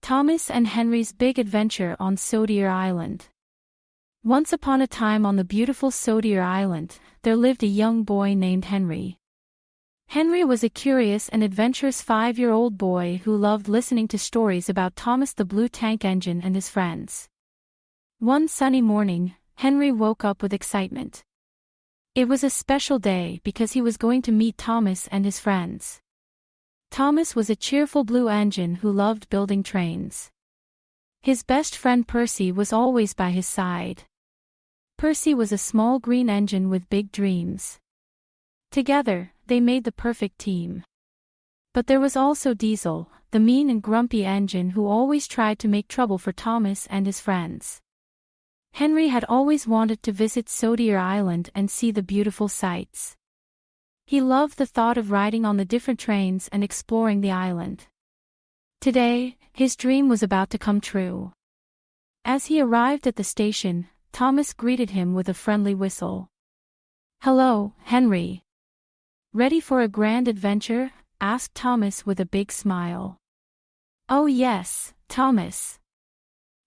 Thomas and Henry's Big Adventure on Sodor Island. Once upon a time on the beautiful Sodor Island, there lived a young boy named Henry. Henry was a curious and adventurous 5-year-old boy who loved listening to stories about Thomas the Blue Tank Engine and his friends. One sunny morning, Henry woke up with excitement. It was a special day because he was going to meet Thomas and his friends. Thomas was a cheerful blue engine who loved building trains. His best friend Percy was always by his side. Percy was a small green engine with big dreams. Together, they made the perfect team. But there was also Diesel, the mean and grumpy engine who always tried to make trouble for Thomas and his friends. Henry had always wanted to visit Sodor Island and see the beautiful sights. He loved the thought of riding on the different trains and exploring the island. Today, his dream was about to come true. As he arrived at the station, Thomas greeted him with a friendly whistle. "Hello, Henry. Ready for a grand adventure?" asked Thomas with a big smile. "Oh yes, Thomas.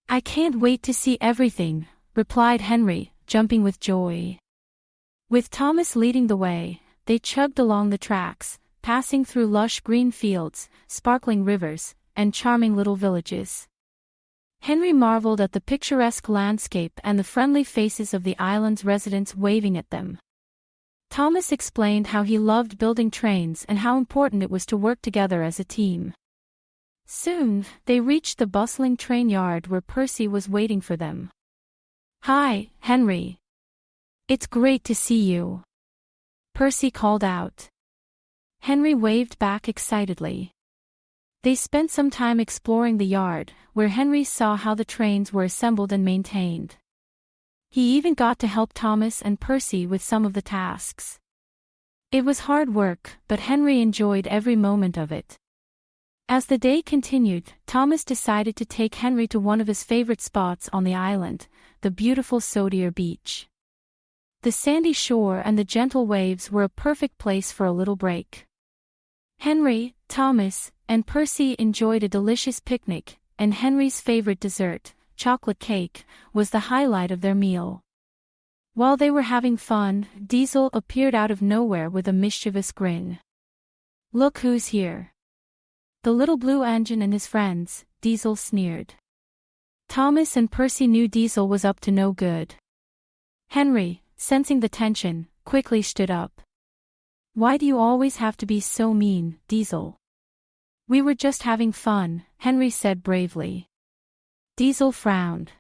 I can't wait to see everything," replied Henry, jumping with joy. With Thomas leading the way, they chugged along the tracks, passing through lush green fields, sparkling rivers, and charming little villages. Henry marveled at the picturesque landscape and the friendly faces of the island's residents waving at them. Thomas explained how he loved building trains and how important it was to work together as a team. Soon, they reached the bustling train yard where Percy was waiting for them. "Hi, Henry. It's great to see you," Percy called out. Henry waved back excitedly. They spent some time exploring the yard, where Henry saw how the trains were assembled and maintained. He even got to help Thomas and Percy with some of the tasks. It was hard work, but Henry enjoyed every moment of it. As the day continued, Thomas decided to take Henry to one of his favorite spots on the island, the beautiful Sodor beach. The sandy shore and the gentle waves were a perfect place for a little break. Henry, Thomas, and Percy enjoyed a delicious picnic, and Henry's favorite dessert, chocolate cake, was the highlight of their meal. While they were having fun, Diesel appeared out of nowhere with a mischievous grin. "Look who's here." "The little blue engine and his friends," Diesel sneered. Thomas and Percy knew Diesel was up to no good. Henry, sensing the tension, quickly stood up. "Why do you always have to be so mean, Diesel?" "We were just having fun," Henry said bravely. Diesel frowned.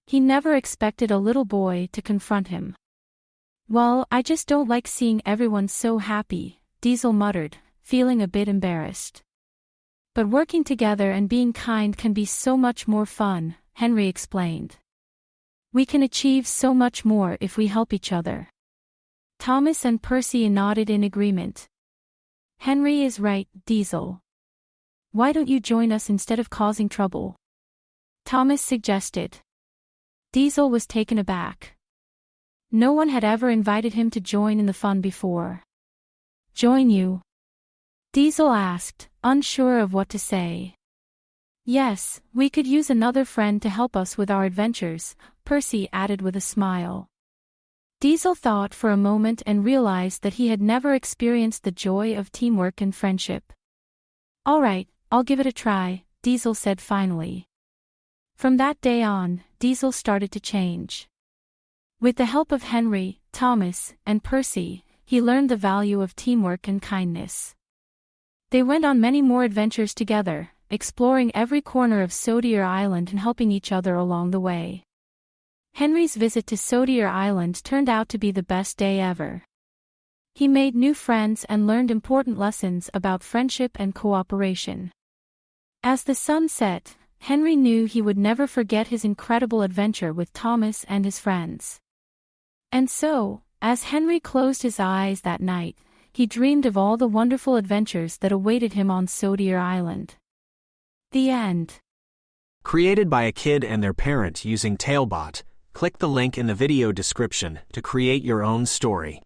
He never expected a little boy to confront him. "Well, I just don't like seeing everyone so happy," Diesel muttered, feeling a bit embarrassed. "But working together and being kind can be so much more fun," Henry explained. "We can achieve so much more if we help each other." Thomas and Percy nodded in agreement. "Henry is right, Diesel. Why don't you join us instead of causing trouble?" Thomas suggested. Diesel was taken aback. No one had ever invited him to join in the fun before. "Join you?" Diesel asked, unsure of what to say. "Yes, we could use another friend to help us with our adventures," Percy added with a smile. Diesel thought for a moment and realized that he had never experienced the joy of teamwork and friendship. "All right, I'll give it a try," Diesel said finally. From that day on, Diesel started to change. With the help of Henry, Thomas, and Percy, he learned the value of teamwork and kindness. They went on many more adventures together, exploring every corner of Sodor Island and helping each other along the way. Henry's visit to Sodor Island turned out to be the best day ever. He made new friends and learned important lessons about friendship and cooperation. As the sun set, Henry knew he would never forget his incredible adventure with Thomas and his friends. And so, as Henry closed his eyes that night, he dreamed of all the wonderful adventures that awaited him on Sodor Island. The end. Created by a kid and their parent using Tailbot, click the link in the video description to create your own story.